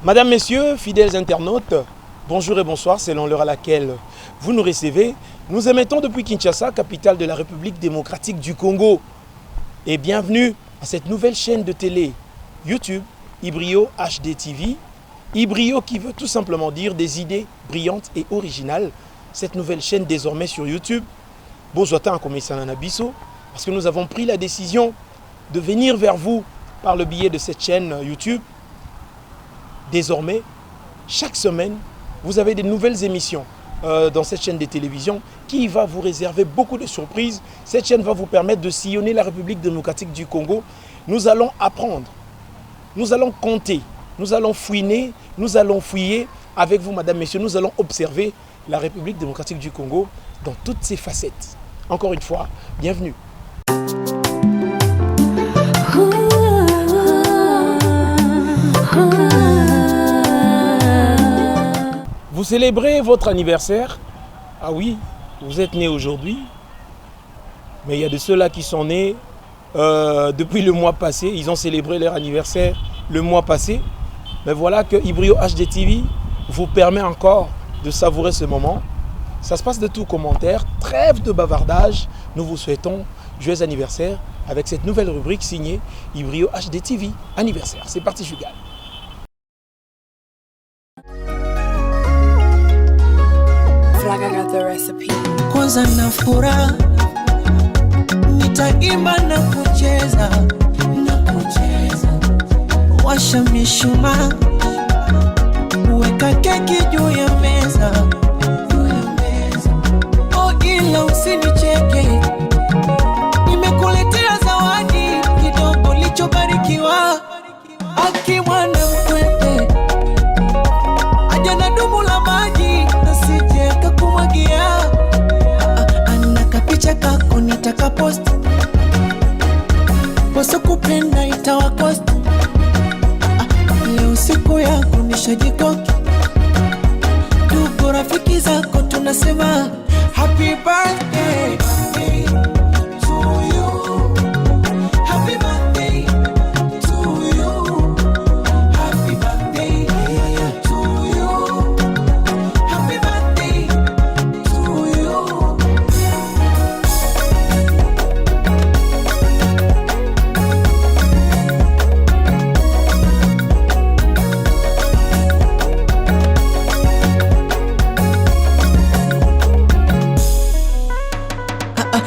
Madame, Messieurs, fidèles internautes, bonjour et bonsoir selon l'heure à laquelle vous nous recevez. Nous émettons depuis Kinshasa, capitale de la République démocratique du Congo. Et bienvenue à cette nouvelle chaîne de télé YouTube, Ibrio HD TV. Ibrio qui veut tout simplement dire des idées brillantes et originales. Cette nouvelle chaîne désormais sur YouTube. Bonjour comme Nabiso, parce que nous avons pris la décision de venir vers vous par le biais de cette chaîne YouTube. Désormais, chaque semaine, vous avez des nouvelles émissions dans cette chaîne de télévision qui va vous réserver beaucoup de surprises. Cette chaîne va vous permettre de sillonner la République démocratique du Congo. Nous allons apprendre, nous allons compter, nous allons fouiner, nous allons fouiller avec vous, Madame, Messieurs. Nous allons observer la République démocratique du Congo dans toutes ses facettes. Encore une fois, bienvenue. Vous célébrez votre anniversaire. Ah oui, vous êtes né aujourd'hui. Mais il y a de ceux-là qui sont nés depuis le mois passé. Ils ont célébré leur anniversaire le mois passé. Mais voilà que Ibrio HD TV vous permet encore de savourer ce moment. Ça se passe de tout commentaire. Trêve de bavardage. Nous vous souhaitons joyeux anniversaire avec cette nouvelle rubrique signée Ibrio HD TV anniversaire. C'est parti, Jugal. Kwanza na furaha nitaimba na kucheza, washa mishumaa, weka keki juu ya meza, oh ila usinicheke, nimekuletea zawadi kidogo lichobarikiwa, aki mwana mkwete aja na dumu la maji nasije kakumwagia, anakapicha kako nitaka post poso kupenda itawakost, leo siku yako nishajikoki, tuko rafiki zako tunasema happy birthday to you, happy birthday to you, happy birthday to you, happy birthday to you.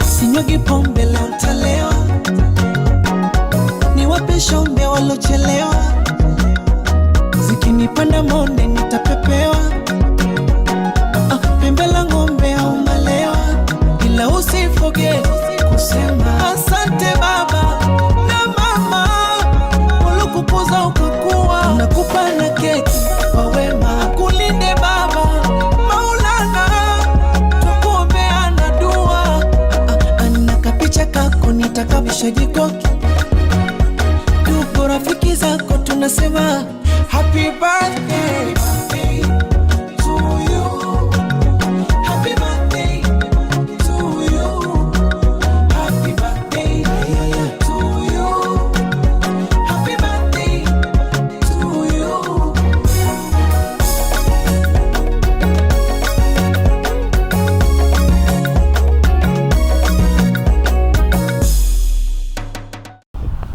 Sinyugi pombe leo ntalewa, niwape shombe walochelewa, zikinipanda monde nitapepewa, pembe la ng'ombe au malewa, ila usifoge kusema asante baba na mama, walokupoza ukakuwa, nakupa na keki kwa wema, kulinde baba Maulana, tukuombea na dua, anakapicha kako nitakabisha jikoki, tuko rafiki zako tunasema happy birthday to you, happy birthday to you, happy birthday to you, happy birthday to you.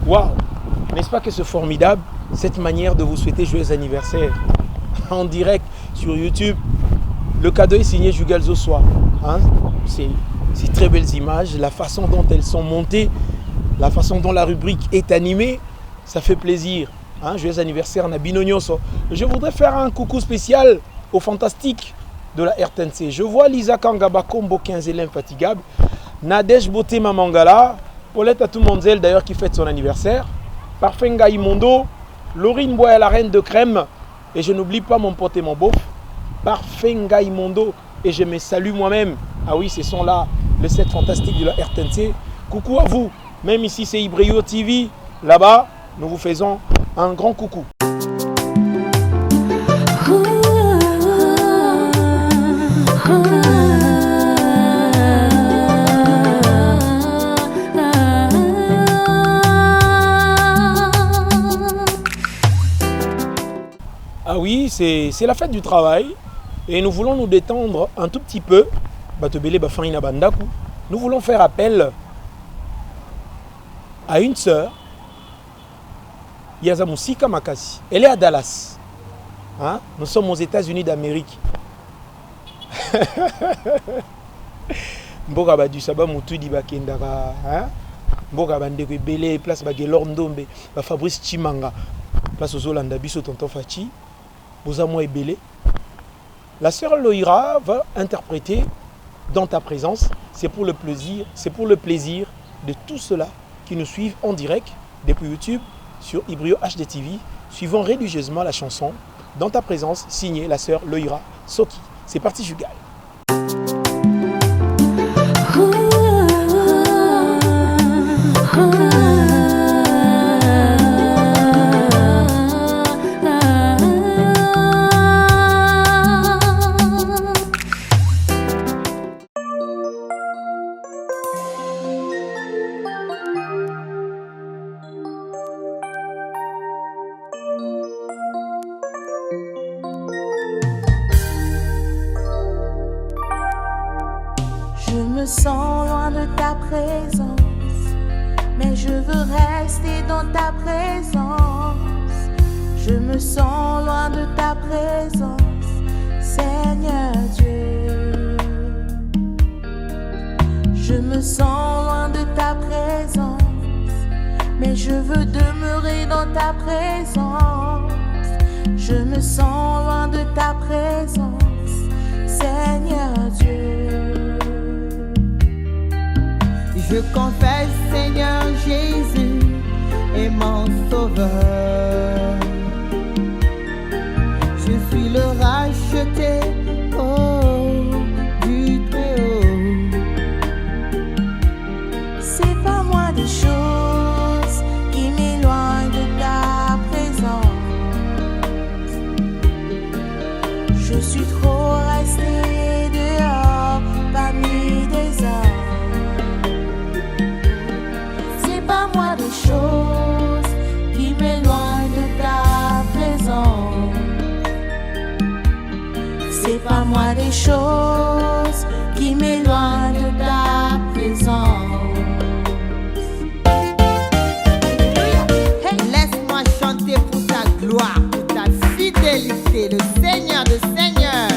Waouh! N'est-ce pas que c'est formidable, cette manière de vous souhaiter joyeux anniversaire en direct sur YouTube. Le cadeau est signé Jugal Zoswa. Hein? C'est très belles images, la façon dont elles sont montées, la façon dont la rubrique est animée, ça fait plaisir. Hein? Joyeux anniversaire Nabino Nyonso. Je voudrais faire un coucou spécial aux fantastiques de la RTNC. Je vois Lisa Kangaba Combo 15 l'infatigable, Nadège Beauté Mamangala, Paulette Atoumonzel d'ailleurs qui fête son anniversaire, Parfum Gaïmondo, Laurine Boya la reine de crème, et je n'oublie pas mon pote et mon beauf, Parfum Gaïmondo, et je me salue moi-même. Ah oui, ce sont là les 7 fantastiques de la RTNC. Coucou à vous, même ici c'est Ibrio TV, là-bas, nous vous faisons un grand coucou. oui, c'est la fête du travail et nous voulons nous détendre un tout petit peu. Nous voulons faire appel à une sœur, Yaza Musika Makasi. Elle est à Dallas. Hein? Nous sommes aux États-Unis d'Amérique. Mboka badu saba mutu di bakendaka, hein? Mboka bandeko ebele place ba Gelor Ndombe, ba Fabrice Chimanga, place aux Olanda biso tonton Fachi, boza moi ebele. La sœur Loïra va interpréter dans ta présence, c'est pour le plaisir de tous ceux-là qui nous suivent en direct depuis YouTube sur Ibrio HDTV, suivant religieusement la chanson Dans ta présence, signée la sœur Loïra Soki. C'est parti, Jugal. Je me sens loin de ta présence, mais je veux rester dans ta présence. Je me sens loin de ta présence, Seigneur Dieu. Je me sens loin de ta présence, mais je veux demeurer dans ta présence. Je me sens loin de ta présence, Seigneur Dieu. Je confesse, Seigneur Jésus est mon sauveur. Je suis le racheté, oh, du Très-Haut. C'est pas moi des choses qui m'éloignent de ta présence. Je suis trop resté dehors parmi des hommes. Choses qui m'éloignent de ta présence. C'est pas moi des choses qui m'éloignent de ta présence. Hey, laisse-moi chanter pour ta gloire, pour ta fidélité, le Seigneur de Seigneurs.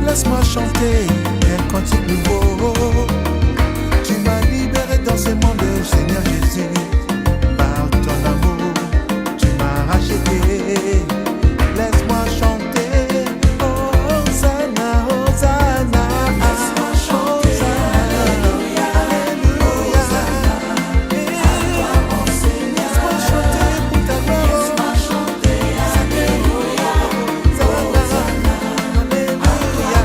Laisse-moi chanter un cantique nouveau. Tu m'as libéré dans ce monde, Seigneur Jésus. Par ton amour, tu m'as racheté. Laisse-moi chanter. Hosanna, Hosanna. Laisse-moi chanter. Alléluia, Alléluia. À toi mon Seigneur. Laisse-moi chanter pour ta gloire. Laisse-moi chanter. Alléluia, Hosanna. Alléluia.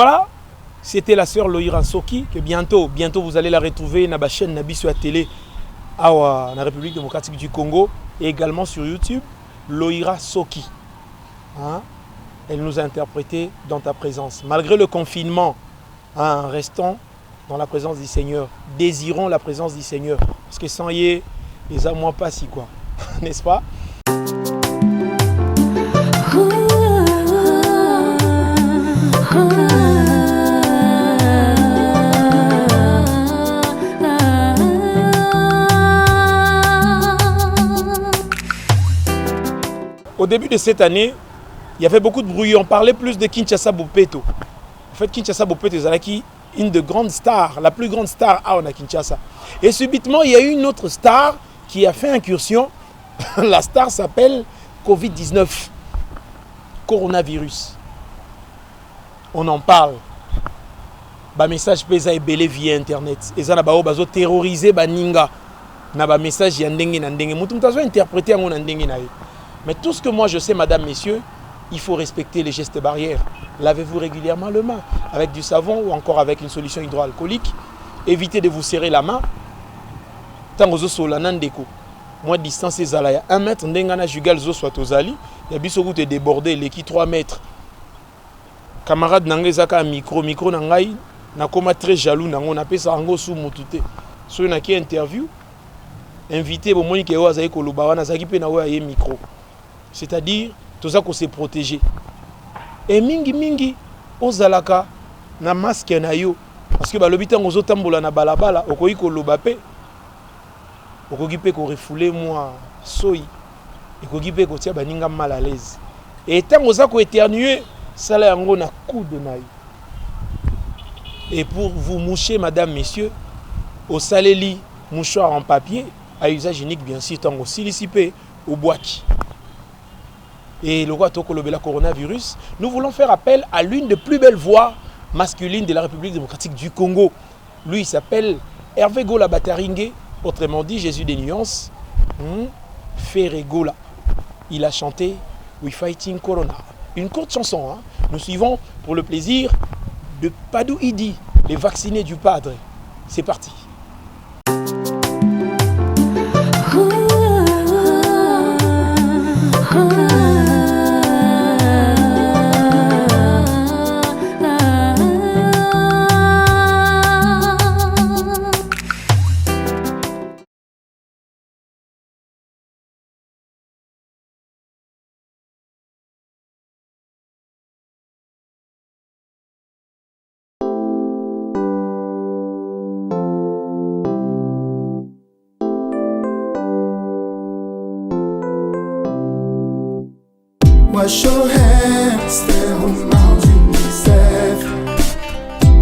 Voilà, c'était la sœur Loïra Soki, que bientôt vous allez la retrouver dans la chaîne Nabiso à télé à la République démocratique du Congo et également sur YouTube, Loïra Soki. Hein? Elle nous a interprété dans ta présence. Malgré le confinement, hein, restons dans la présence du Seigneur. Désirons la présence du Seigneur. Parce que sans y est, les amours pas si quoi. N'est-ce pas? Au début de cette année, il y avait beaucoup de bruit. On parlait plus de Kinshasa Bopeto. En fait, Kinshasa Bopeto est une de grandes stars, la plus grande star à Kinshasa. Et subitement, il y a eu une autre star qui a fait incursion. La star s'appelle Covid-19, coronavirus. On en parle. Ba message pesa ebele via internet. Et ça na bao bazo terroriser ba ninga. Na ba message ya ndenge na ndenge. Mutu mutazo interpréter ngo na ndenge na ye. Mais tout ce que moi je sais, madame, messieurs, il faut respecter les gestes barrières. Lavez-vous régulièrement les mains avec du savon ou encore avec une solution hydroalcoolique. Évitez de vous serrer la main. Tant aux os landeko. Moi, distance ezala 1 mètre, ndengana jugal zo soit aux ali. Ya biso goute débordé, l'équipe 3 mètres. Camarade nangezaka micro nangai, na koma très jaloux nango na pesa ngo sous motute. So na ki interview, invité bo moni ke o azai ko loba wana zaki pe na wa ye micro. C'est-à-dire tout ça qu'on s'est protégé. Et mingi ozalaka na masque na yo parce que ba lobita ngozo tambola na balabala okoyi ko loba pe okoki pe ko refoulé moi soyi ekoki pe ko tia baninga mal à l'aise. Et tant oza ko éternuer sala yango na coude na yo. Et pour vous moucher madame messieurs au saleli mouchoir en papier à usage unique bien sûr tant aussi licipé au boîtier. Et le roi Tokolobela coronavirus, nous voulons faire appel à l'une des plus belles voix masculines de la République démocratique du Congo. Lui, il s'appelle Hervé Gola Bataringue, autrement dit Jésus des nuances. Ferré Gola. Il a chanté We Fighting Corona. Une courte chanson. Hein. Nous suivons pour le plaisir de Padou Idi, les vaccinés du Padre. C'est parti. Wash your hands, stay home now, you be safe.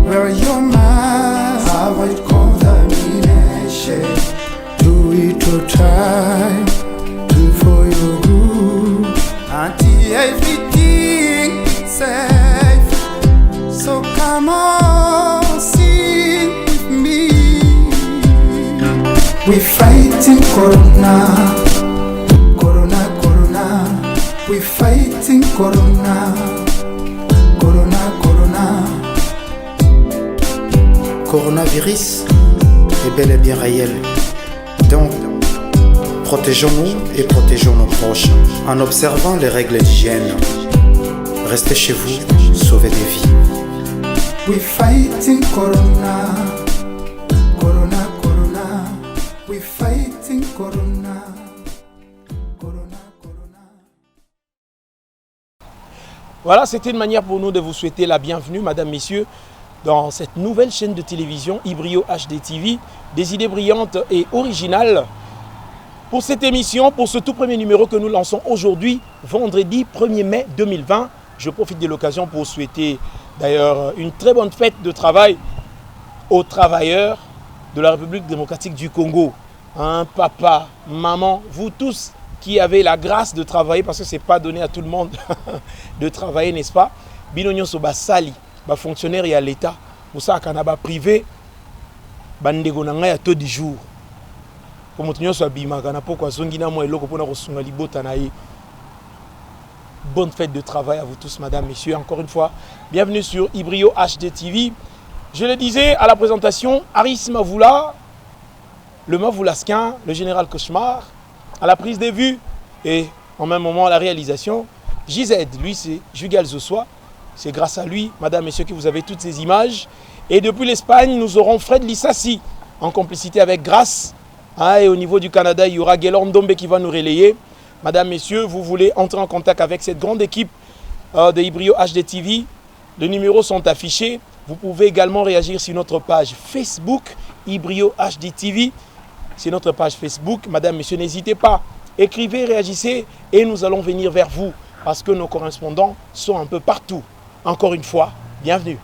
Wear your mask, avoid contamination. Do it your time, do for your good. Until everything is safe. So come on, sing with me. We're fighting Corona. We fighting Corona, Corona. Coronavirus est bel et bien réel. Donc, protégeons-nous et protégeons nos proches en observant les règles d'hygiène. Restez chez vous, sauvez des vies. We fighting Corona, Corona. We fighting Corona. Voilà, c'était une manière pour nous de vous souhaiter la bienvenue, madame, messieurs, dans cette nouvelle chaîne de télévision Ibrio HD TV, des idées brillantes et originales. Pour cette émission, pour ce tout premier numéro que nous lançons aujourd'hui, vendredi 1er mai 2020, je profite de l'occasion pour souhaiter d'ailleurs une très bonne fête de travail aux travailleurs de la République démocratique du Congo. Hein, papa, maman, vous tous qui avez la grâce de travailler, parce que ce n'est pas donné à tout le monde de travailler, n'est-ce pas? Binonyo so basali, ba fonctionnaire et à l'État, pour ça qu'on a ba privé, bandego na ngai à taux du jour. Pour motunyo so bima kana poko zongi na mo eloko pona ko sunga libota na ye. bonne fête de travail à vous tous, madame, messieurs. Encore une fois, bienvenue sur Ibrio HD TV. Je le disais à la présentation, Aris Mavoula, le Mavoulasquin, le général Cauchemar, à la prise des vues et en même moment à la réalisation. JZ, lui c'est Jugal Zossois. C'est grâce à lui, madame, messieurs, que vous avez toutes ces images. Et depuis l'Espagne, nous aurons Fred Lissassi en complicité avec Grace. Et au niveau du Canada, il y aura Guélor Ndombe qui va nous relayer. Madame, messieurs, vous voulez entrer en contact avec cette grande équipe de Ibrio HD TV. Les numéros sont affichés. Vous pouvez également réagir sur notre page Facebook, Ibrio HD TV. C'est notre page Facebook. Madame, messieurs, n'hésitez pas. Écrivez, réagissez et nous allons venir vers vous parce que nos correspondants sont un peu partout. Encore une fois, bienvenue.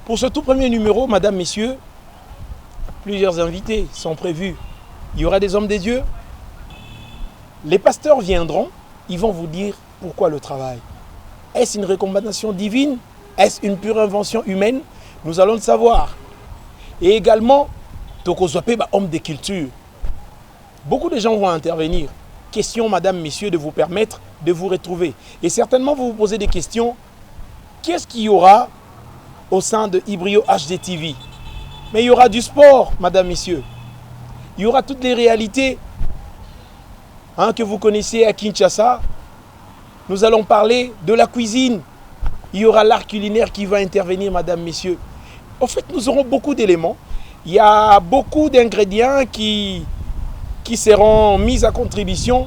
Pour ce tout premier numéro, madame, messieurs, plusieurs invités sont prévus. Il y aura des hommes des dieux. Les pasteurs viendront, ils vont vous dire pourquoi le travail. Est-ce une recommandation divine? Est-ce une pure invention humaine? Nous allons le savoir. Et également, Tokozwape, homme de culture. Beaucoup de gens vont intervenir. Question, madame, messieurs, de vous permettre de vous retrouver. Et certainement, vous vous posez des questions. Qu'est-ce qu'il y aura au sein de Ibrio HD TV? Mais il y aura du sport, madame, messieurs. Il y aura toutes les réalités que vous connaissez à Kinshasa. Nous allons parler de la cuisine. Il y aura l'art culinaire qui va intervenir, madame, messieurs. En fait, nous aurons beaucoup d'éléments. Il y a beaucoup d'ingrédients qui seront mis à contribution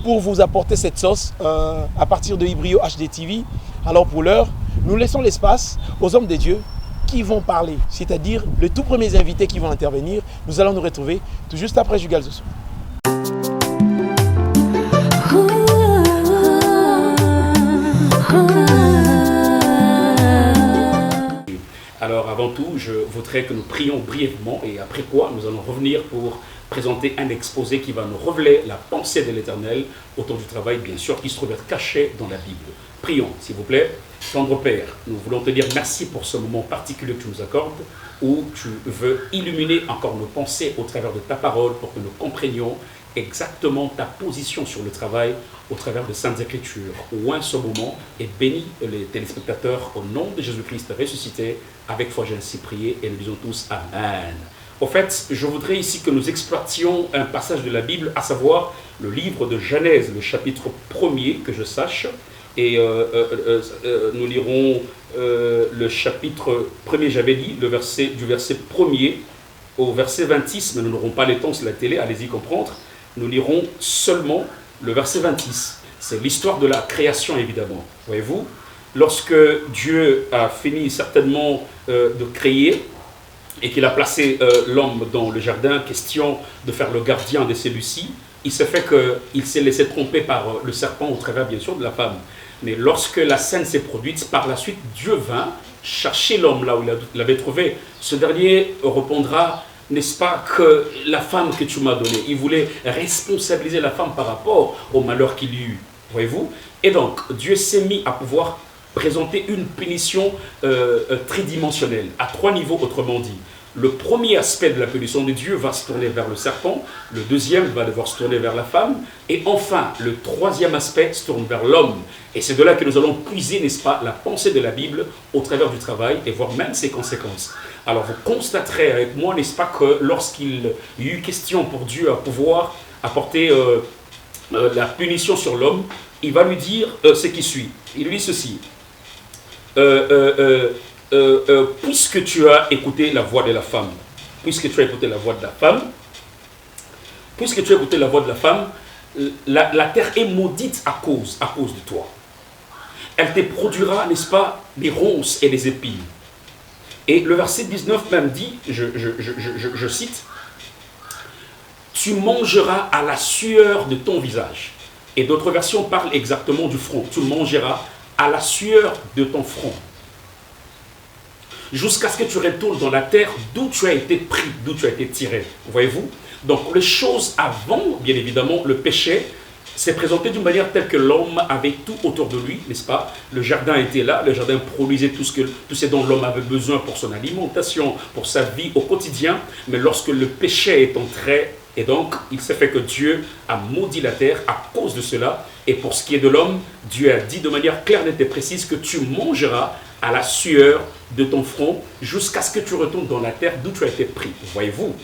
pour vous apporter cette sauce à partir de Ibrio HD TV. Alors pour l'heure, nous laissons l'espace aux hommes de Dieu qui vont parler, c'est-à-dire les tout premiers invités qui vont intervenir. Nous allons nous retrouver tout juste après Jugal Zossois. Alors avant tout, je voudrais que nous prions brièvement et après quoi nous allons revenir pour présenter un exposé qui va nous révéler la pensée de l'Éternel autour du travail, bien sûr, qui se trouve être caché dans la Bible. Prions, s'il vous plaît. Tendre Père, nous voulons te dire merci pour ce moment particulier que tu nous accordes, où tu veux illuminer encore nos pensées au travers de ta parole pour que nous comprenions exactement ta position sur le travail au travers de Saintes Écritures. Ouin ce moment et bénis les téléspectateurs au nom de Jésus-Christ ressuscité. Avec foi, j'ai ainsi prié et nous disons tous Amen. Au fait, je voudrais ici que nous exploitions un passage de la Bible, à savoir le livre de Genèse, le chapitre 1er, que je sache. Et nous lirons le chapitre 1er, j'avais dit, du verset 1er au verset 26, mais nous n'aurons pas le temps sur la télé, allez-y comprendre. Nous lirons seulement le verset 26. C'est l'histoire de la création, évidemment. Voyez-vous, lorsque Dieu a fini certainement de créer et qu'il a placé l'homme dans le jardin, question de faire le gardien de celui-ci, il s'est fait qu'il s'est laissé tromper par le serpent au travers, bien sûr, de la femme. Mais lorsque la scène s'est produite, par la suite, Dieu vint chercher l'homme là où il l'avait trouvé. Ce dernier répondra, n'est-ce pas, que la femme que tu m'as donnée. Il voulait responsabiliser la femme par rapport au malheur qu'il y eut. Voyez-vous? Et donc, Dieu s'est mis à pouvoir présenter une punition tridimensionnelle, à 3 niveaux, autrement dit. Le premier aspect de la punition de Dieu va se tourner vers le serpent, le deuxième va devoir se tourner vers la femme, et enfin, le troisième aspect se tourne vers l'homme. Et c'est de là que nous allons puiser, n'est-ce pas, la pensée de la Bible au travers du travail, et voir même ses conséquences. Alors vous constaterez avec moi, n'est-ce pas, que lorsqu'il y eut question pour Dieu à pouvoir apporter la punition sur l'homme, il va lui dire ce qui suit. Il lui dit ceci. Puisque tu as écouté la voix de la femme, la terre est maudite à cause de toi. Elle te produira, n'est-ce pas, des ronces et des épines. Et le verset 19 même dit, je cite, tu mangeras à la sueur de ton visage. Et d'autres versions parlent exactement du front. Tu mangeras à la sueur de ton front. Jusqu'à ce que tu retournes dans la terre d'où tu as été pris, d'où tu as été tiré. Voyez-vous? Donc les choses avant, bien évidemment, le péché s'est présenté d'une manière telle que l'homme avait tout autour de lui, n'est-ce pas? Le jardin était là, le jardin produisait tout ce dont l'homme avait besoin pour son alimentation, pour sa vie au quotidien. Mais lorsque le péché est entré, Et donc, il s'est fait que Dieu a maudit la terre à cause de cela. Et pour ce qui est de l'homme, Dieu a dit de manière claire, nette et précise que tu mangeras à la sueur de ton front jusqu'à ce que tu retournes dans la terre d'où tu as été pris. Voyez-vous?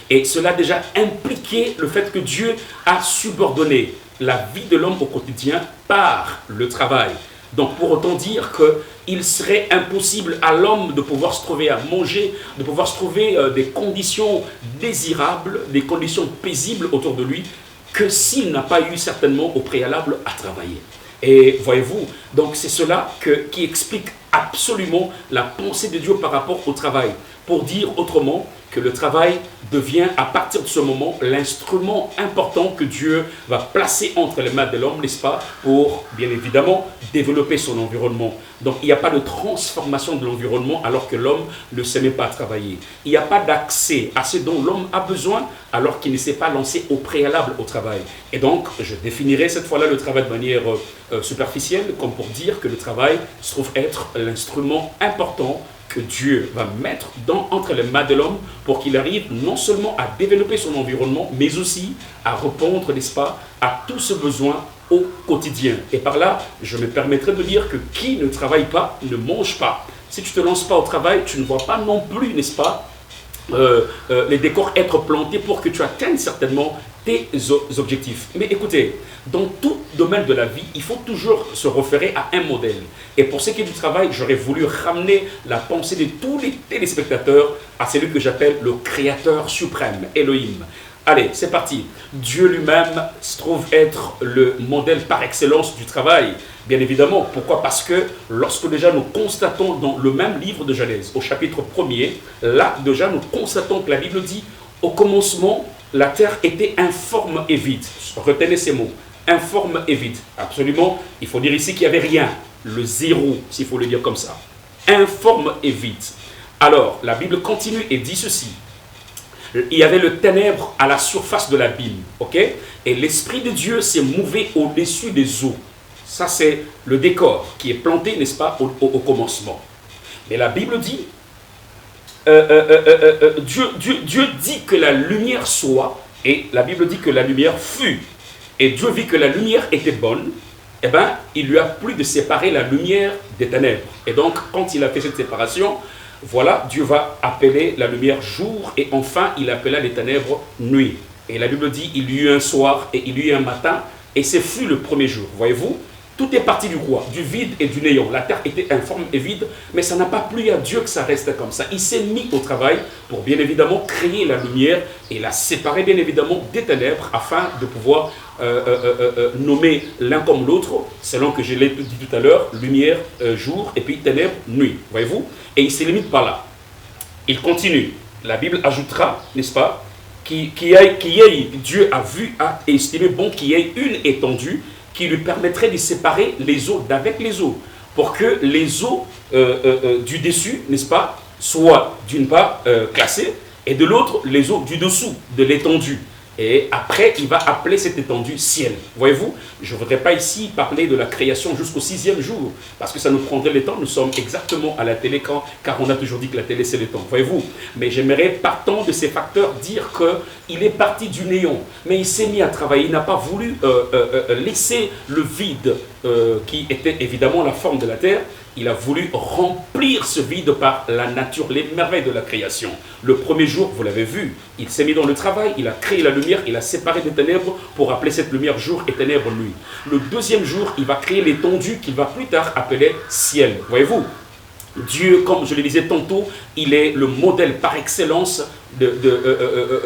Et cela a déjà impliqué le fait que Dieu a subordonné la vie de l'homme au quotidien par le travail. Donc pour autant dire qu'il serait impossible à l'homme de pouvoir se trouver à manger, de pouvoir se trouver des conditions désirables, des conditions paisibles autour de lui, que s'il n'a pas eu certainement au préalable à travailler. Et voyez-vous, donc c'est cela qui explique absolument la pensée de Dieu par rapport au travail. Pour dire autrement que le travail devient à partir de ce moment l'instrument important que Dieu va placer entre les mains de l'homme, n'est-ce pas, pour bien évidemment développer son environnement. Donc il n'y a pas de transformation de l'environnement alors que l'homme ne sait même pas travailler. Il n'y a pas d'accès à ce dont l'homme a besoin alors qu'il ne s'est pas lancé au préalable au travail. Et donc je définirai cette fois-là le travail de manière superficielle comme pour dire que le travail se trouve être l'instrument important que Dieu va mettre entre les mains de l'homme pour qu'il arrive non seulement à développer son environnement, mais aussi à répondre, n'est-ce pas, à tout ce besoin au quotidien. Et par là, je me permettrai de dire que qui ne travaille pas ne mange pas. Si tu ne te lances pas au travail, tu ne vois pas non plus, n'est-ce pas, les décors être plantés pour que tu atteignes certainement tes objectifs. Mais écoutez, dans tout domaine de la vie, il faut toujours se référer à un modèle. Et pour ce qui est du travail, j'aurais voulu ramener la pensée de tous les téléspectateurs à celui que j'appelle le Créateur suprême, Elohim. Allez, c'est parti. Dieu lui-même se trouve être le modèle par excellence du travail. Bien évidemment, pourquoi? Parce que lorsque déjà nous constatons dans le même livre de Genèse, au chapitre 1er, là déjà nous constatons que la Bible dit « Au commencement, la terre était informe et vide ». Retenez ces mots, informe et vide. Absolument, il faut dire ici qu'il n'y avait rien, le zéro, s'il faut le dire comme ça. Informe et vide. Alors, la Bible continue et dit ceci. Il y avait le ténèbre à la surface de l'abîme, ok? Et l'Esprit de Dieu s'est mouvé au-dessus des eaux. Ça, c'est le décor qui est planté, n'est-ce pas, au commencement. Mais la Bible dit, Dieu dit que la lumière soit, et la Bible dit que la lumière fut. Et Dieu vit que la lumière était bonne, eh bien, il lui a plu de séparer la lumière des ténèbres. Et donc, quand il a fait cette séparation, voilà, Dieu va appeler la lumière jour et enfin il appela les ténèbres nuit. Et la Bible dit, il y eut un soir et il y eut un matin et ce fut le premier jour. Voyez-vous, tout est parti du quoi? Du vide et du néant. La terre était informe et vide, mais ça n'a pas plu à Dieu que ça reste comme ça. Il s'est mis au travail pour bien évidemment créer la lumière et la séparer bien évidemment des ténèbres afin de pouvoir nommer l'un comme l'autre, selon que je l'ai dit tout à l'heure, lumière, jour, et puis ténèbres, nuit. Voyez-vous? Et il ne se limite pas là. Il continue. La Bible ajoutera, n'est-ce pas, Dieu a vu, a estimé bon qu'il y ait une étendue qui lui permettrait de séparer les eaux d'avec les eaux, pour que les eaux du dessus, n'est-ce pas, soient d'une part classées, et de l'autre, les eaux du dessous de l'étendue. Et après, il va appeler cette étendue ciel. Voyez-vous, je ne voudrais pas ici parler de la création jusqu'au 6e jour, parce que ça nous prendrait le temps. Nous sommes exactement à la télé, car on a toujours dit que la télé, c'est le temps. Voyez-vous, mais j'aimerais, partant de ces facteurs, dire qu'il est parti du néant, mais il s'est mis à travailler. Il n'a pas voulu laisser le vide qui était évidemment la forme de la terre. Il a voulu remplir ce vide par la nature, les merveilles de la création. Le premier jour, vous l'avez vu, il s'est mis dans le travail, il a créé la lumière, il a séparé des ténèbres pour appeler cette lumière jour et ténèbres nuit. Le deuxième jour, il va créer l'étendue qu'il va plus tard appeler ciel. Voyez-vous, Dieu, comme je le disais tantôt, il est le modèle par excellence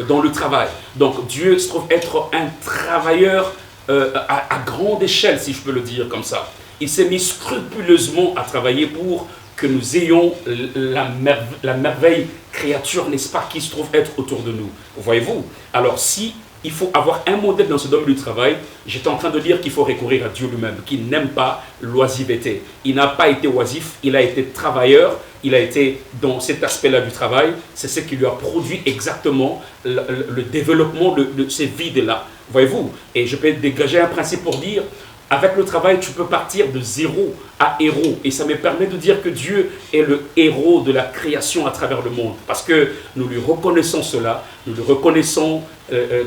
dans le travail. Donc Dieu se trouve être un travailleur à grande échelle, si je peux le dire comme ça. Il s'est mis scrupuleusement à travailler pour que nous ayons la merveille créature, n'est-ce pas, qui se trouve être autour de nous. Voyez-vous? Alors, si il faut avoir un modèle dans ce domaine du travail, j'étais en train de dire qu'il faut recourir à Dieu lui-même, qui n'aime pas l'oisiveté. Il n'a pas été oisif, il a été travailleur, il a été dans cet aspect-là du travail. C'est ce qui lui a produit exactement le développement de ces vides-là. Voyez-vous? Et je peux dégager un principe pour dire, Avec le travail, tu peux partir de zéro à héros. Et ça me permet de dire que Dieu est le héros de la création à travers le monde. Parce que nous lui reconnaissons cela, nous lui reconnaissons,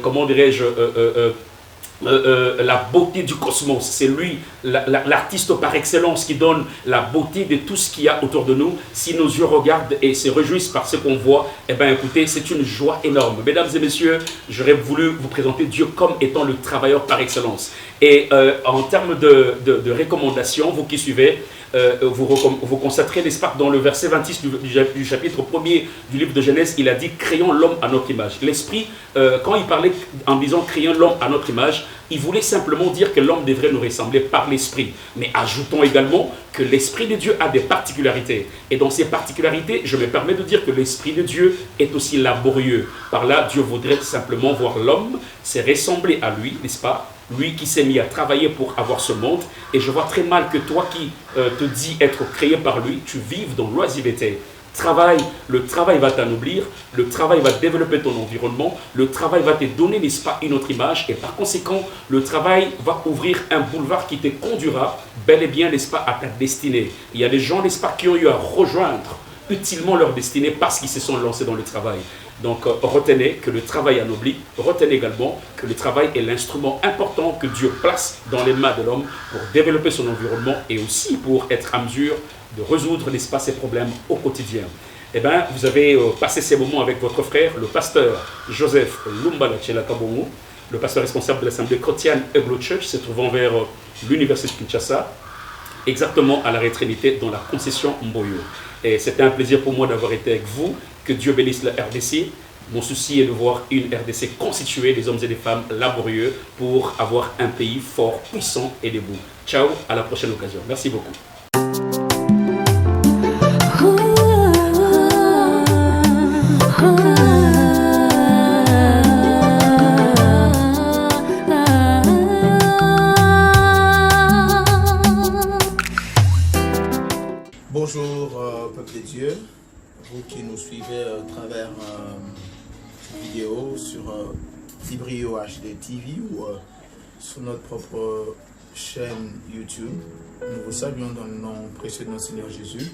comment dirais-je, la beauté du cosmos. C'est lui, l'artiste par excellence, qui donne la beauté de tout ce qu'il y a autour de nous. Si nos yeux regardent et se réjouissent par ce qu'on voit, eh bien écoutez, c'est une joie énorme. Mesdames et messieurs, j'aurais voulu vous présenter Dieu comme étant le travailleur par excellence. Et en termes de recommandations, vous qui suivez, vous constaterez, n'est-ce pas, dans le verset 26 du chapitre 1er du livre de Genèse, il a dit « Créons l'homme à notre image ». L'Esprit, quand il parlait en disant « Créons l'homme à notre image », il voulait simplement dire que l'homme devrait nous ressembler par l'Esprit. Mais ajoutons également que l'Esprit de Dieu a des particularités. Et dans ces particularités, je me permets de dire que l'Esprit de Dieu est aussi laborieux. Par là, Dieu voudrait simplement voir l'homme se ressembler à lui, n'est-ce pas ? Lui qui s'est mis à travailler pour avoir ce monde. Et je vois très mal que toi qui te dis être créé par lui, tu vives dans l'oisiveté. Le travail va t'anoblir, le travail va développer ton environnement, le travail va te donner, n'est-ce pas, une autre image, et par conséquent, le travail va ouvrir un boulevard qui te conduira bel et bien, n'est-ce pas, à ta destinée. Il y a des gens, n'est-ce pas, qui ont eu à rejoindre utilement leur destinée parce qu'ils se sont lancés dans le travail. Donc retenez que le travail anoblit, retenez également que le travail est l'instrument important que Dieu place dans les mains de l'homme pour développer son environnement et aussi pour être à mesure de résoudre, n'est-ce pas, ses problèmes au quotidien. Eh bien, vous avez passé ces moments avec votre frère, le pasteur Joseph Lumbala Kabongo, le pasteur responsable de l'Assemblée chrétienne Eglo Church, se trouvant vers l'Université de Kinshasa, exactement à l'arrêt Trinité dans la concession Mboyo. Et c'était un plaisir pour moi d'avoir été avec vous. Que Dieu bénisse la RDC. Mon souci est de voir une RDC constituée des hommes et des femmes laborieux pour avoir un pays fort, puissant et debout. Ciao, à la prochaine occasion. Merci beaucoup. Bonjour peuple de Dieu, vous qui nous suivez à travers vidéo sur Librio HD TV ou sur notre propre chaîne YouTube. Nous vous saluons dans le nom précieux de notre Seigneur Jésus.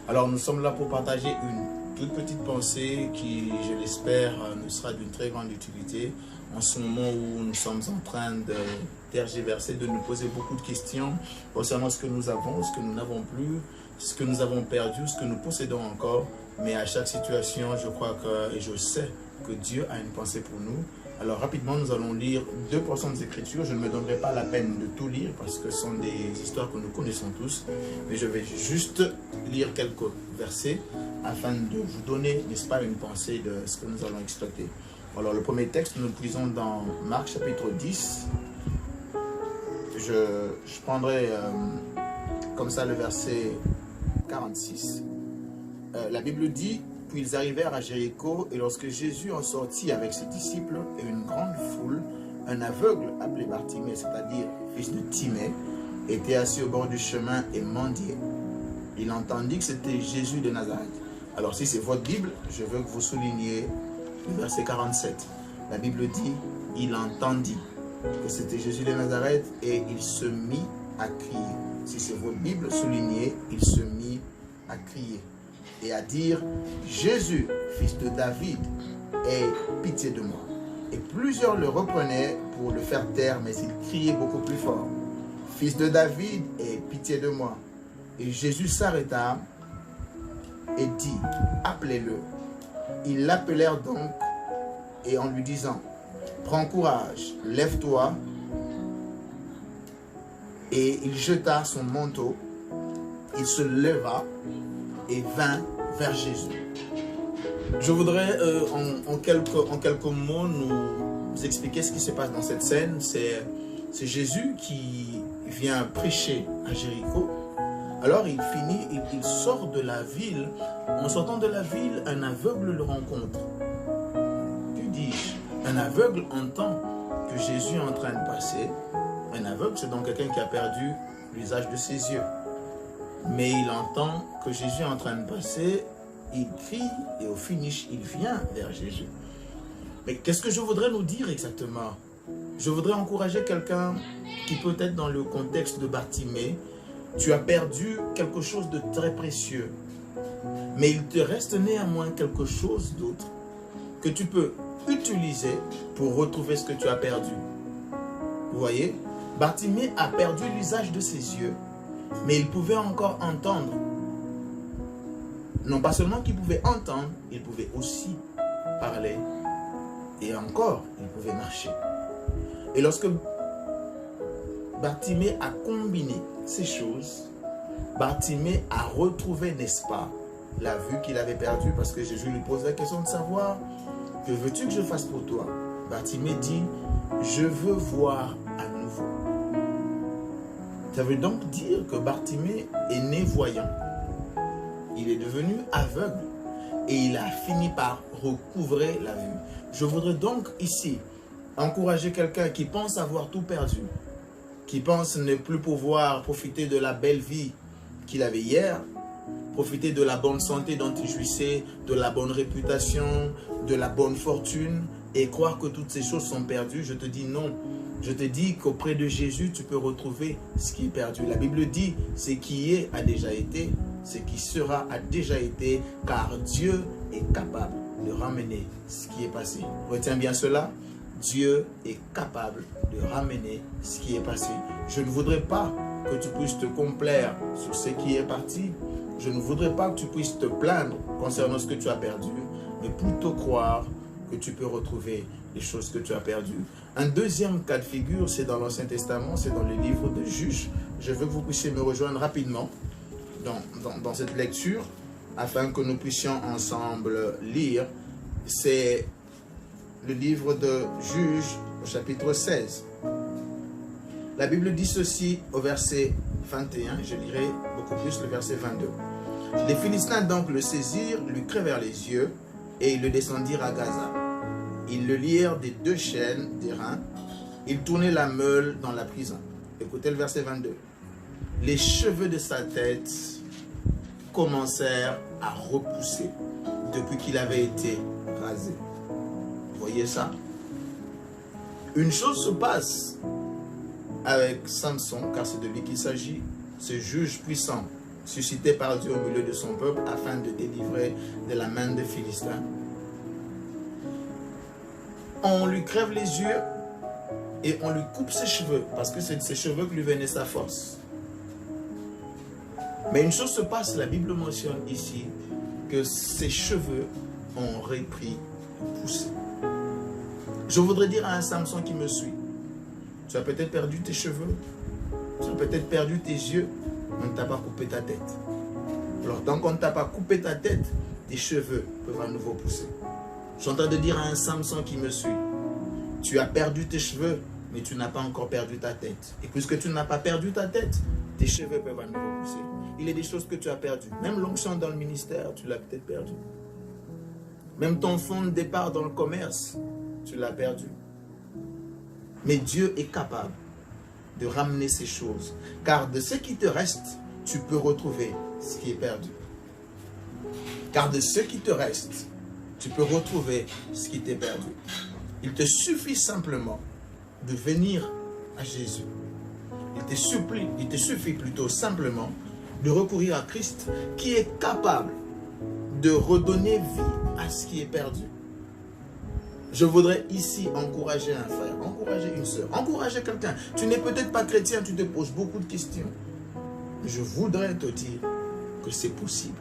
Alors nous sommes là pour partager une toute petite pensée qui, je l'espère, nous sera d'une très grande utilité en ce moment où nous sommes en train de tergiverser, de nous poser beaucoup de questions concernant ce que nous avons, ce que nous n'avons plus, ce que nous avons perdu, ce que nous possédons encore. Mais à chaque situation, je crois que, et je sais que Dieu a une pensée pour nous. Alors rapidement, nous allons lire 2 portions des Écritures. Je ne me donnerai pas la peine de tout lire parce que ce sont des histoires que nous connaissons tous. Mais je vais juste lire quelques versets afin de vous donner, n'est-ce pas, une pensée de ce que nous allons exploiter. Alors le premier texte, nous le lisons dans Marc chapitre 10. Je prendrai comme ça le verset 46. La Bible dit: puis ils arrivèrent à Jéricho, et lorsque Jésus en sortit avec ses disciples et une grande foule, un aveugle appelé Bartimée, c'est-à-dire fils de Timée, était assis au bord du chemin et mendiait. Il entendit que c'était Jésus de Nazareth. Alors si c'est votre Bible, je veux que vous souligniez le verset 47. La Bible dit: il entendit que c'était Jésus de Nazareth et il se mit à crier. Si c'est votre Bible, soulignez: il se mit à crier et à dire: Jésus, fils de David, aie pitié de moi. Et plusieurs le reprenaient pour le faire taire, mais il criait beaucoup plus fort: Fils de David, aie pitié de moi. Et Jésus s'arrêta et dit: appelez-le. Ils l'appelèrent donc, et en lui disant: prends courage, lève-toi. Et il jeta son manteau, il se leva et vint vers Jésus. Je voudrais en quelques mots nous expliquer ce qui se passe dans cette scène. C'est Jésus qui vient prêcher à Jéricho. Alors il sort de la ville. En sortant de la ville, un aveugle le rencontre. Que dis-je? Un aveugle entend que Jésus est en train de passer. Un aveugle, c'est donc quelqu'un qui a perdu l'usage de ses yeux. Mais il entend que Jésus est en train de passer, il crie et au finish, il vient vers Jésus. Mais qu'est-ce que je voudrais nous dire exactement? Je voudrais encourager quelqu'un qui peut être dans le contexte de Bartimée. Tu as perdu quelque chose de très précieux. Mais il te reste néanmoins quelque chose d'autre que tu peux utiliser pour retrouver ce que tu as perdu. Vous voyez, Bartimée a perdu l'usage de ses yeux, mais il pouvait encore entendre. Non pas seulement qu'il pouvait entendre, il pouvait aussi parler. Et encore, il pouvait marcher. Et lorsque Bartimée a combiné ces choses, Bartimée a retrouvé, n'est-ce pas, la vue qu'il avait perdue, parce que Jésus lui pose la question de savoir, que veux-tu que je fasse pour toi? Bartimée dit, je veux voir à nouveau. Ça veut donc dire que Bartimée est né voyant. Il est devenu aveugle et il a fini par recouvrer la vue. Je voudrais donc ici encourager quelqu'un qui pense avoir tout perdu, qui pense ne plus pouvoir profiter de la belle vie qu'il avait hier, profiter de la bonne santé dont il jouissait, de la bonne réputation, de la bonne fortune, et croire que toutes ces choses sont perdues. Je te dis non. Je te dis qu'auprès de Jésus, tu peux retrouver ce qui est perdu. La Bible dit, ce qui est a déjà été, ce qui sera a déjà été, car Dieu est capable de ramener ce qui est passé. Retiens bien cela. Dieu est capable de ramener ce qui est passé. Je ne voudrais pas que tu puisses te complaire sur ce qui est parti. Je ne voudrais pas que tu puisses te plaindre concernant ce que tu as perdu, mais plutôt croire que tu peux retrouver les choses que tu as perdues. Un deuxième cas de figure, c'est dans l'Ancien Testament, c'est dans le livre de Juges. Je veux que vous puissiez me rejoindre rapidement dans cette lecture, afin que nous puissions ensemble lire. C'est le livre de Juges, au chapitre 16. La Bible dit ceci au verset 21, je lirai beaucoup plus le verset 22. Les Philistins donc le saisirent, lui crevèrent les yeux, et ils le descendirent à Gaza. Ils le lièrent des 2 chaînes d'airain, ils tournaient la meule dans la prison. Écoutez le verset 22. Les cheveux de sa tête commencèrent à repousser depuis qu'il avait été rasé. Vous voyez ça? Une chose se passe avec Samson, car c'est de lui qu'il s'agit, ce juge puissant, suscité par Dieu au milieu de son peuple, afin de délivrer de la main des Philistins. On lui crève les yeux et on lui coupe ses cheveux, parce que c'est de ses cheveux que lui venait sa force. Mais une chose se passe, la Bible mentionne ici, que ses cheveux ont repris de pousser. Je voudrais dire à un Samson qui me suit, tu as peut-être perdu tes cheveux, tu as peut-être perdu tes yeux, mais on ne t'a pas coupé ta tête. Alors tant qu'on ne t'a pas coupé ta tête, tes cheveux peuvent à nouveau pousser. Je suis en train de dire à un Samson qui me suit, tu as perdu tes cheveux, mais tu n'as pas encore perdu ta tête. Et puisque tu n'as pas perdu ta tête, tes cheveux peuvent à nouveau pousser. Il y a des choses que tu as perdues. Même l'onction dans le ministère, tu l'as peut-être perdu. Même ton fonds de départ dans le commerce, tu l'as perdu. Mais Dieu est capable de ramener ces choses. Car de ce qui te reste, tu peux retrouver ce qui est perdu. Car de ce qui te reste, tu peux retrouver ce qui t'est perdu. Il te suffit simplement de venir à Jésus. Il te suffit plutôt simplement de recourir à Christ qui est capable de redonner vie à ce qui est perdu. Je voudrais ici encourager un frère, encourager une soeur, encourager quelqu'un. Tu n'es peut-être pas chrétien, tu te poses beaucoup de questions. Je voudrais te dire que c'est possible,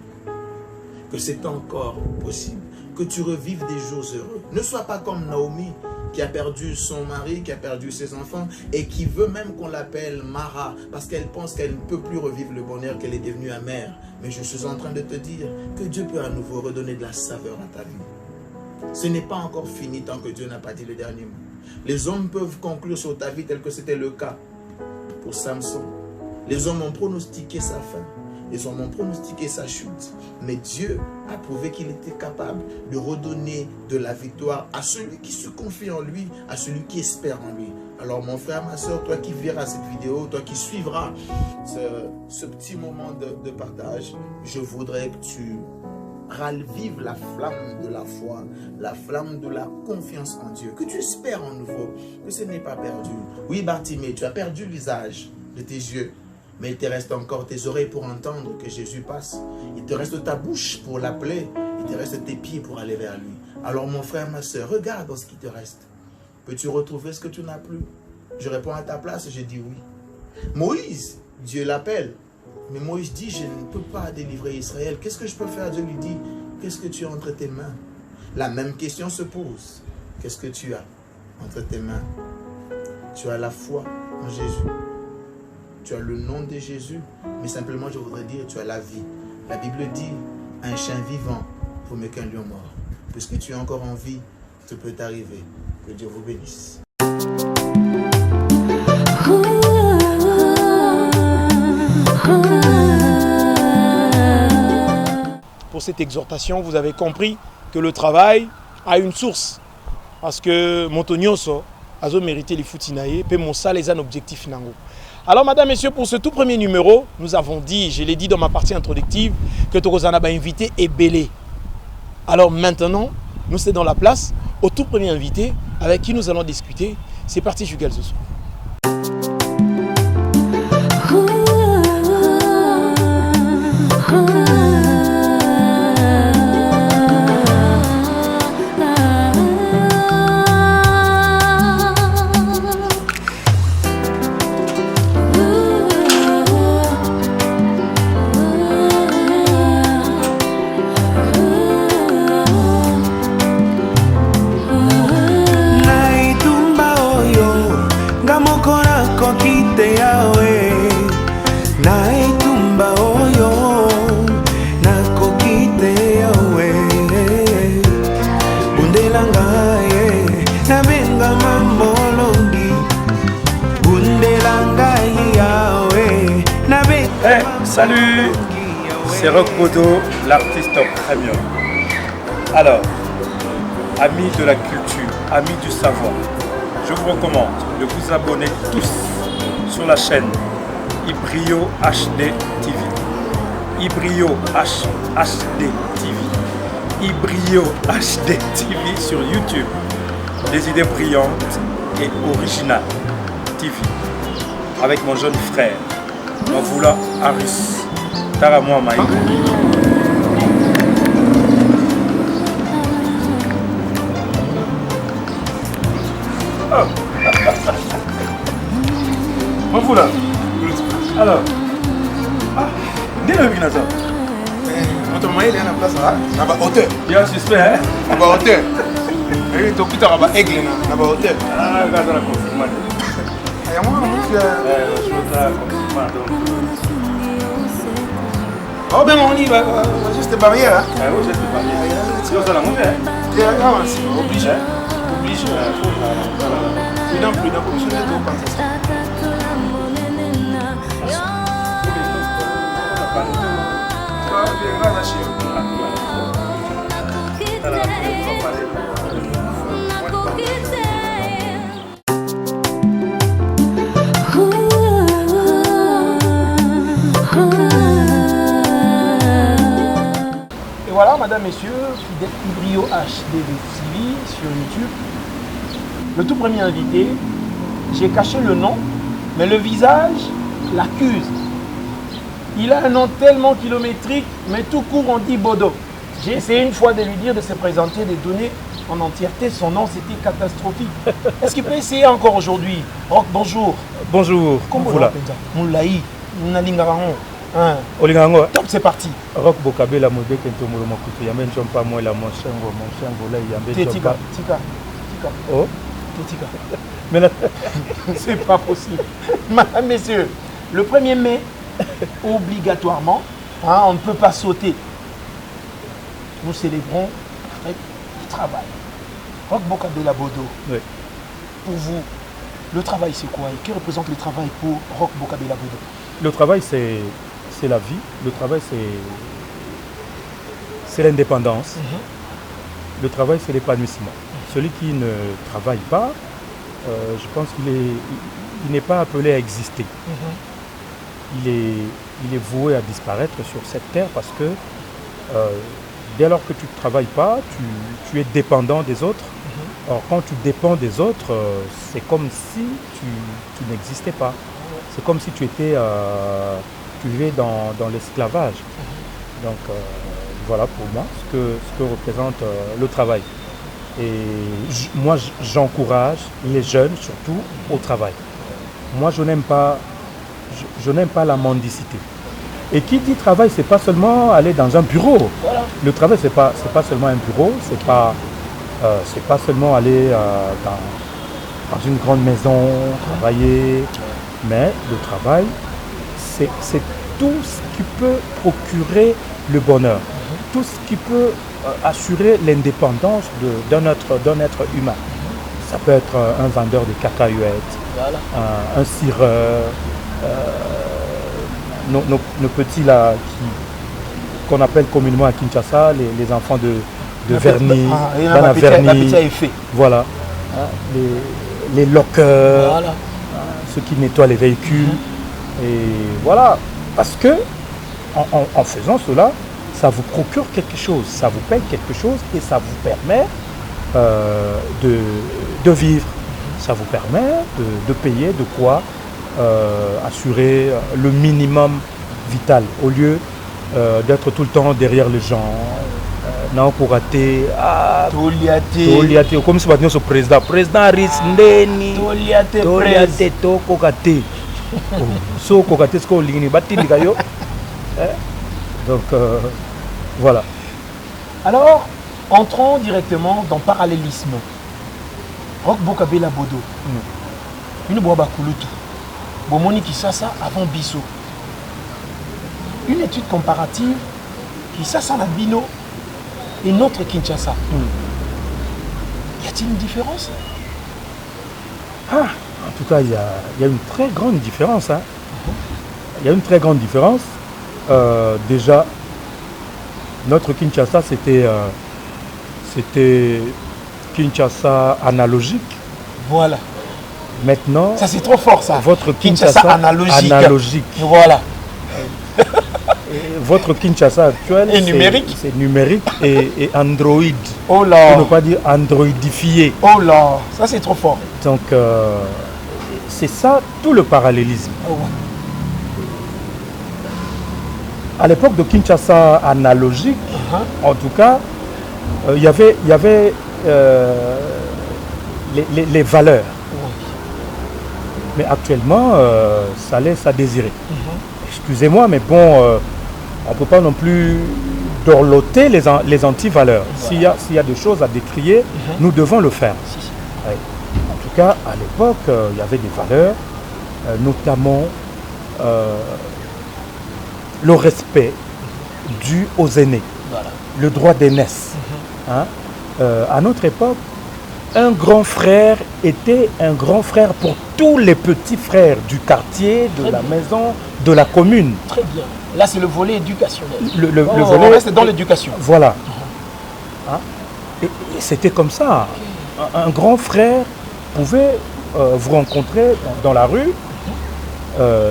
que c'est encore possible, que tu revives des jours heureux. Ne sois pas comme Naomi qui a perdu son mari, qui a perdu ses enfants et qui veut même qu'on l'appelle Mara parce qu'elle pense qu'elle ne peut plus revivre le bonheur, qu'elle est devenue amère. Mais je suis en train de te dire que Dieu peut à nouveau redonner de la saveur à ta vie. Ce n'est pas encore fini tant que Dieu n'a pas dit le dernier mot. Les hommes peuvent conclure sur ta vie tel que c'était le cas pour Samson. Les hommes ont pronostiqué sa fin. Les hommes ont pronostiqué sa chute. Mais Dieu a prouvé qu'il était capable de redonner de la victoire à celui qui se confie en lui, à celui qui espère en lui. Alors mon frère, ma soeur, toi qui verras cette vidéo, toi qui suivras ce petit moment de partage, je voudrais que tu ravive la flamme de la foi, la flamme de la confiance en Dieu, que tu espères en nouveau, que ce n'est pas perdu. Oui, Bartimée, tu as perdu l'usage de tes yeux, mais il te reste encore tes oreilles pour entendre que Jésus passe. Il te reste ta bouche pour l'appeler, il te reste tes pieds pour aller vers lui. Alors mon frère, ma soeur, regarde dans ce qui te reste. Peux-tu retrouver ce que tu n'as plus? Je réponds à ta place et je dis oui. Moïse, Dieu l'appelle. Mais Moïse dit, je ne peux pas délivrer Israël. Qu'est-ce que je peux faire? Dieu lui dit, qu'est-ce que tu as entre tes mains? La même question se pose. Qu'est-ce que tu as entre tes mains? Tu as la foi en Jésus. Tu as le nom de Jésus. Mais simplement, je voudrais dire, tu as la vie. La Bible dit, un chien vivant vaut mieux qu'un lion mort. Puisque tu es encore en vie, tout peut t'arriver. Que Dieu vous bénisse. Pour cette exhortation, vous avez compris que le travail a une source. Parce que Montonioso a mérité les foutinaïs, et mon sale est un objectif nango. Alors, madame, messieurs, pour ce tout premier numéro, nous avons dit, je l'ai dit dans ma partie introductive, que Tokozana va invité est belé. Alors maintenant, nous sommes dans la place au tout premier invité avec qui nous allons discuter. C'est parti, Jugal Zoso. Salut, c'est Rock Bodo, l'artiste premium. Alors, amis de la culture, amis du savoir, je vous recommande de vous abonner tous sur la chaîne Ibrio HD TV. Ibrio HD TV. Ibrio HD TV sur YouTube. Des idées brillantes et originales TV. Avec mon jeune frère. Mavula Aris Taramwa Maï. Mavula. Alors. Dès le Vinasa. Notre maïs est à la place là. On va hauteur. Il y a un suspect, hein? On va hauteur. Et tu as un aigle là. On va hauteur. Ah, regarde la confirmation. Et moi, je veux la confirmation. Oh ben on y va, juste barrière. Hein? Ah oui, juste barrière. C'est ça la montée. Obligé. Obligé. Prudent, comme je l'ai dit au passage. Voilà, madame, messieurs, fidèle Ibrio HD TV sur YouTube. Le tout premier invité, j'ai caché le nom, mais le visage l'accuse. Il a un nom tellement kilométrique, mais tout court on dit Bodo. J'ai essayé une fois de lui dire de se présenter, de donner en entièreté son nom, c'était catastrophique. Est-ce qu'il peut essayer encore aujourd'hui? Rock, bonjour. Bonjour. Comment vous l'appelez? Moulaï, Nalingarango. Olingango. Top, c'est parti. Rock Bokabe la modé kento molo makutu yambe njompa moi la mon chango là yambe njompa. Tika. Oh, Tika. mais là c'est pas possible. Madame, messieurs, le 1er mai obligatoirement, hein, on ne peut pas sauter. Nous célébrons avec le travail. Rock Bokabe la Bodo. Oui. Pour vous, le travail c'est quoi? Et que représente le travail pour Rock Bokabe la Bodo? Le travail c'est la vie, le travail c'est l'indépendance, le travail c'est l'épanouissement. Celui qui ne travaille pas, je pense qu'il n'est pas appelé à exister. Il est voué à disparaître sur cette terre parce que dès lors que tu ne travailles pas, tu es dépendant des autres. Or, quand tu dépends des autres, c'est comme si tu n'existais pas. C'est comme si tu vivais dans l'esclavage. Donc, voilà pour moi ce que représente le travail. Et moi, j'encourage les jeunes, surtout, au travail. Moi, je n'aime pas la mendicité. Et qui dit travail, c'est pas seulement aller dans un bureau. Voilà. Le travail, c'est pas seulement un bureau, c'est pas seulement aller dans une grande maison, travailler. Mais le travail, c'est tout ce qui peut procurer le bonheur, tout ce qui peut assurer l'indépendance d'un être humain. Ça peut être un vendeur de cacahuètes, voilà. Un cireur, nos petits là qu'on appelle communément à Kinshasa les enfants de vernis, vernis, voilà, les lockers, voilà. Ceux qui nettoient les véhicules, et voilà, parce que en faisant cela, ça vous procure quelque chose, ça vous paye quelque chose et ça vous permet de vivre, ça vous permet de payer de quoi assurer le minimum vital au lieu d'être tout le temps derrière les gens. Non, pour rater. Toliate. Comme si vous aviez ce président. Président Risndeni. Toliate. Kokate. So kokate, ce qu'on ligne. Donc, voilà. Alors, entrons directement dans parallélisme. Rock Bokabela Bodo. Une boaba kulutu. Bomoni Kisasa avant Bisso. Une étude comparative Kisasa la Bino et notre Kinshasa. Y a-t-il une différence? En tout cas, il y a une très grande différence. Hein. Il y a une très grande différence. Déjà, notre Kinshasa, c'était Kinshasa analogique. Voilà. Maintenant, ça c'est trop fort ça. Votre Kinshasa analogique. Voilà. Votre Kinshasa actuel, c'est numérique et Android. Oh là. Pour ne pas dire androidifié. Oh là, ça c'est trop fort. Donc, c'est ça tout le parallélisme. Oh. À l'époque de Kinshasa analogique, en tout cas, il y avait les valeurs. Mais actuellement, ça laisse à désirer. Excusez-moi, mais bon, on ne peut pas non plus dorloter les anti-valeurs. S'il y a des choses à décrier, nous devons le faire. Ouais. En tout cas, à l'époque, il y avait des valeurs, notamment le respect dû aux aînés, voilà. Le droit d'aînesse. À notre époque, un grand frère était un grand frère pour tous les petits frères du quartier, de la maison, de la commune. Très bien. Là, c'est le volet éducationnel. Le volet, on reste dans l'éducation. Voilà. Et c'était comme ça. Un grand frère pouvait vous rencontrer dans la rue.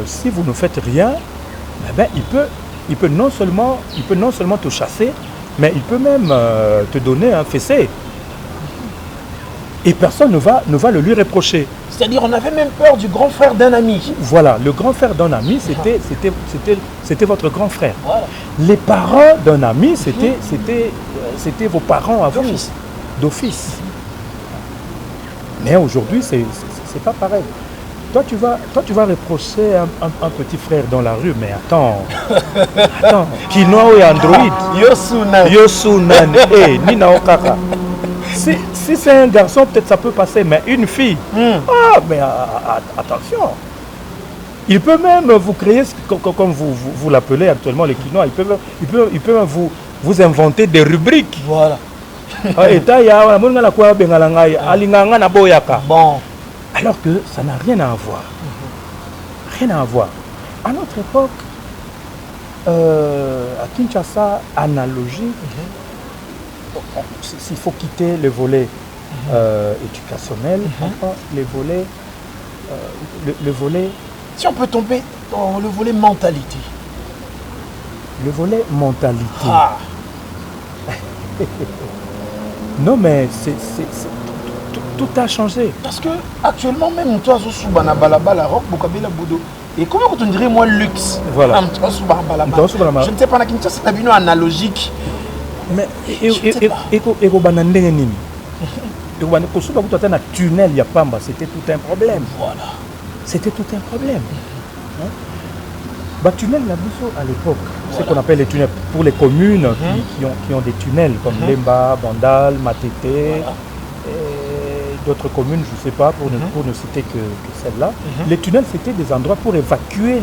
Si vous ne faites rien, eh ben, il peut non seulement te chasser, mais il peut même te donner un fessé. Et personne ne va le lui reprocher. C'est-à-dire on avait même peur du grand frère d'un ami. Voilà, le grand frère d'un ami, c'était votre grand frère. Voilà. Les parents d'un ami, c'était vos parents à vous, d'office. Mais aujourd'hui, c'est pas pareil. Toi, tu vas reprocher un petit frère dans la rue, mais attends, Kinoa et Android, Yosunan, Nina Okaka. Si c'est un garçon, peut-être ça peut passer, mais une fille, mais attention. Il peut même vous créer, comme vous l'appelez actuellement les Kinois, il peut même vous inventer des rubriques. Voilà. Bon. Alors que ça n'a rien à voir. Rien à voir. À notre époque, à Kinshasa, analogique, s'il faut quitter le volet éducationnel, le volet... Si on peut tomber dans le volet mentalité. Le volet mentalité. Non, mais tout a changé. Parce que actuellement, même toi, sous Banabala, rock, Bokabela, Bodo. Et comment on dirait moi luxe? Voilà. Je ne sais pas, c'est une analogique. Mais tunnel, il y a pas, c'était tout un problème. Voilà. C'était tout un problème. Bah, tunnel, à l'époque, ce qu'on appelle les tunnels pour les communes qui ont des tunnels comme Lemba, Bandal, Matete, et d'autres communes, je ne sais pas, pour ne citer que celle-là. Les tunnels, c'était des endroits pour évacuer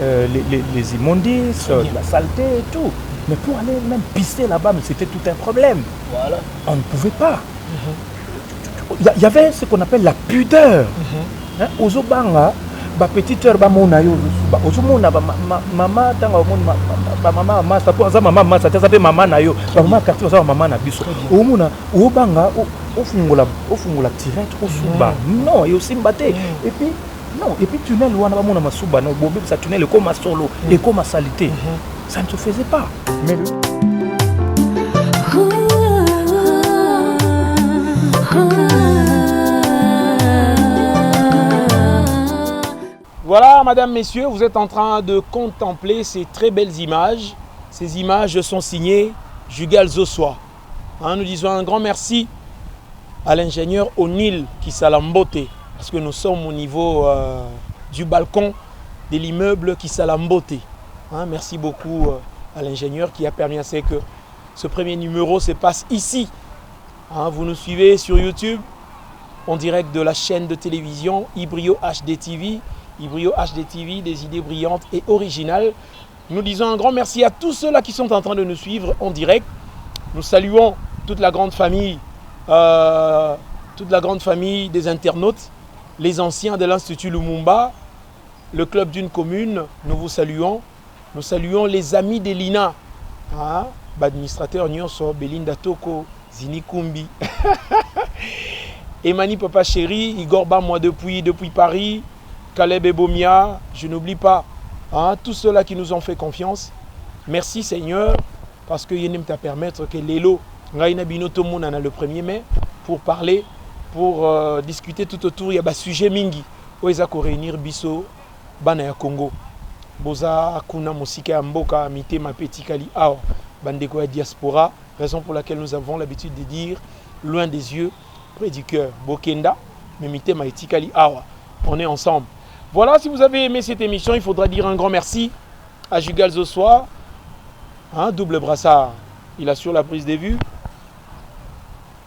les immondices, la saleté et tout. Mais pour aller même pisser là-bas, c'était tout un problème. Voilà. On ne pouvait pas. Il y avait ce qu'on appelle la pudeur. Aux Obanga, ma petite heure, maman, non, et aussi mbaté. Et puis, non, et puis tunnel, ça tunnel comme à solo et comme à salité. Ça ne se faisait pas. Mais voilà, madame, messieurs, vous êtes en train de contempler ces très belles images. Ces images sont signées Jugal Zoswa. Nous disons un grand merci à l'ingénieur O'Neill qui s'alambote, parce que nous sommes au niveau du balcon de l'immeuble qui s'alambote. Merci beaucoup à l'ingénieur qui a permis à ce que ce premier numéro se passe ici. Vous nous suivez sur YouTube, en direct de la chaîne de télévision Ibrio HD TV. Ibrio HD TV, des idées brillantes et originales. Nous disons un grand merci à tous ceux-là qui sont en train de nous suivre en direct. Nous saluons toute la grande famille des internautes, les anciens de l'Institut Lumumba, le club d'une commune, nous vous saluons. Nous saluons les amis de l'INA, administrateur Nyonso, Belinda Toko, Zini Kumbi, Emani Papa Chéri, Igor Ba, moi depuis Paris, Caleb Ebomia, je n'oublie pas tous ceux-là qui nous ont fait confiance. Merci Seigneur, parce que Yenem t'a permettre que l'élo, Ngaïna Binoto Mounana le 1er mai, pour parler, pour discuter tout autour, il y a un sujet mingi, où ils ont réunir Bisso, Banaya Congo. Boza Kuna Mosika Mboka Mite Mapeti Kali Awa Bandeko Diaspora, raison pour laquelle nous avons l'habitude de dire loin des yeux, près du cœur. Bokenda, Mite Maeti Kali Awa. On est ensemble. Voilà, si vous avez aimé cette émission, il faudra dire un grand merci à Jugal Zoswa, double brassard. Il assure la prise de vue.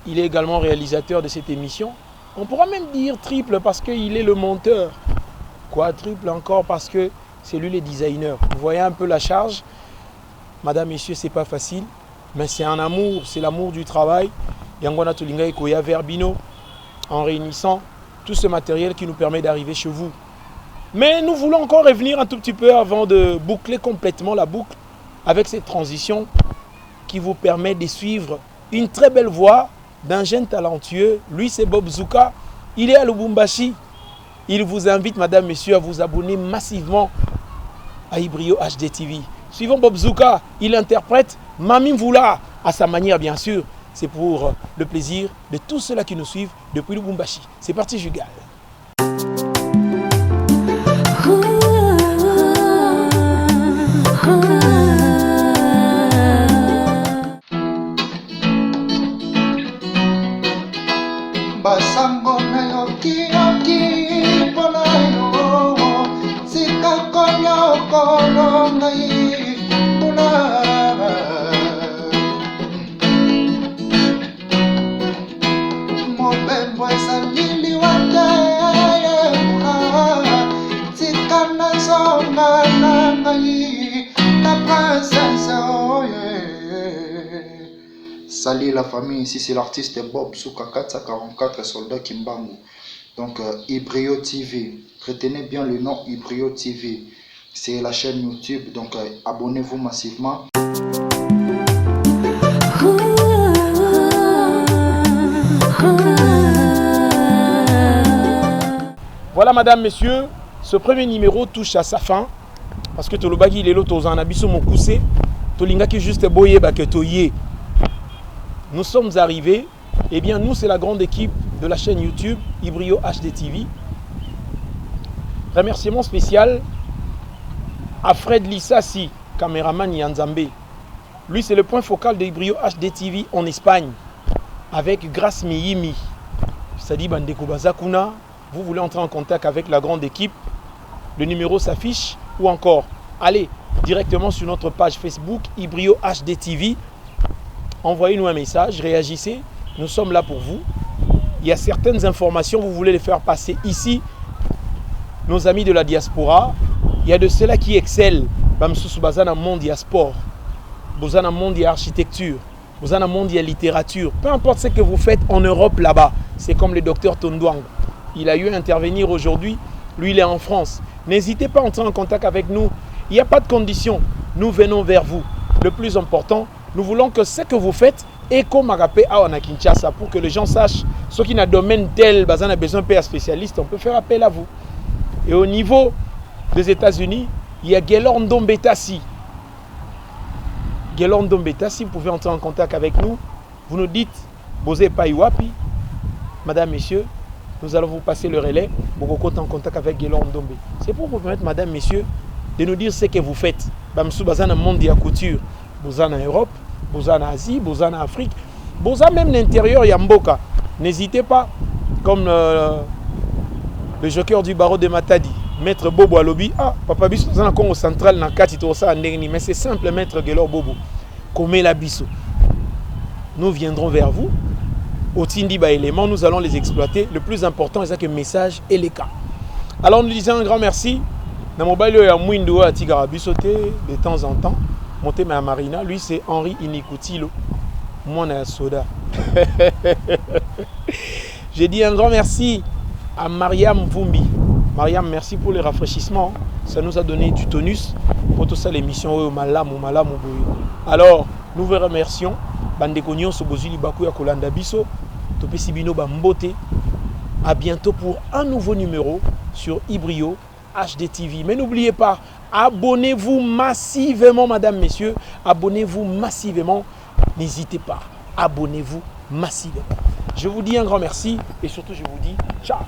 Il est également réalisateur de cette émission. On pourra même dire triple parce qu'il est le monteur. Quadruple encore parce que c'est lui le designer. Vous voyez un peu la charge. Madame, messieurs, c'est pas facile, mais c'est un amour, c'est l'amour du travail. Yangwana Tulinga et Koya Verbino, en réunissant tout ce matériel qui nous permet d'arriver chez vous. Mais nous voulons encore revenir un tout petit peu avant de boucler complètement la boucle avec cette transition qui vous permet de suivre une très belle voix d'un jeune talentueux. Lui, c'est Bob Zouka. Il est à Lubumbashi. Il vous invite, madame, messieurs, à vous abonner massivement à Ibrio HD TV. Suivons Bob Zouka. Il interprète Mami Mvoula à sa manière, bien sûr. C'est pour le plaisir de tous ceux-là qui nous suivent depuis Lubumbashi. C'est parti, Jugal. Basango na yo kiyoki pona yo sika konyo kono ngai pona mobembo esalili wate sika na songa na ngai na princesse oye. Salut la famille, ici c'est l'artiste Bob Zouka 444 Soldat Kimbangu. Donc Ibrio TV, retenez bien le nom Ibrio TV. C'est la chaîne YouTube, donc abonnez-vous massivement. Voilà, madame, messieurs, ce premier numéro touche à sa fin. Parce que Tolobagi, il est l'autre aux anabiso mon coussé. Tolinga qui juste boye baketo ye. nous sommes arrivés. Eh bien, nous, c'est la grande équipe de la chaîne YouTube Ibrio HD TV. Remerciement spécial à Fred Lissassi, caméraman Yanzambe. Lui, c'est le point focal de Ibrio HD TV en Espagne, avec Grace Miyimi. C'est-à-dire Bandeko Bazakuna, vous voulez entrer en contact avec la grande équipe, le numéro s'affiche, ou encore, allez directement sur notre page Facebook Ibrio HD TV, envoyez-nous un message, réagissez, nous sommes là pour vous. Il y a certaines informations, vous voulez les faire passer ici, nos amis de la diaspora, il y a de ceux-là qui excellent, Bamsoussou Bazana monde, il y a sport, Bazana monde, il y a architecture, Bazana monde, il y a littérature, peu importe ce que vous faites en Europe là-bas, c'est comme le docteur Tondouang, il a eu à intervenir aujourd'hui, lui il est en France. N'hésitez pas à entrer en contact avec nous, il n'y a pas de condition, nous venons vers vous. Le plus important, nous voulons que ce que vous faites, Eko Magapé à Kinshasa, pour que les gens sachent, ceux qui ont un domaine tel, on a besoin de faire un spécialiste, on peut faire appel à vous. Et au niveau des États-Unis, il y a Gelor Ndombetasi. Gelor Ndombetasi, vous pouvez entrer en contact avec nous. Vous nous dites, Bosé Paiwapi, madame, messieurs, nous allons vous passer le relais pour que vous êtes en contact avec Gelor Ndombe. C'est pour vous permettre, madame, messieurs, de nous dire ce que vous faites. Bamsou Bazana monde de la couture, Bozana Europe, Bozana Asie, Bozana Afrique, Bozana même l'intérieur Yamboka. N'hésitez pas, comme le joker du barreau de Matadi, maître Bobo Alobi. Ah, papa Bisso, nous sommes au central, mais c'est simple, maître Gelor Bobo. Comme la Bisso. Nous viendrons vers vous. Au Tindiba éléments, nous allons les exploiter. Le plus important, c'est que le message est les cas. Alors nous disons un grand merci. Dans mon bail, il y a Mouindou à Tigarabisoté de temps en temps. Monté à Marina, lui c'est Henri Inikutilo. Moi, on est à Soda. J'ai dit un grand merci à Mariam Vumbi. Mariam, merci pour les rafraîchissements. Ça nous a donné du tonus pour tout ça, l'émission Malam. Alors, nous vous remercions. Bandekonion Sobozuli Bakuya Kolanda Biso. Topesibino Bambote. À bientôt pour un nouveau numéro sur Ibrio HD TV. Mais n'oubliez pas, abonnez-vous massivement, madame, messieurs. Abonnez-vous massivement. N'hésitez pas, abonnez-vous massivement. Je vous dis un grand merci et surtout je vous dis ciao.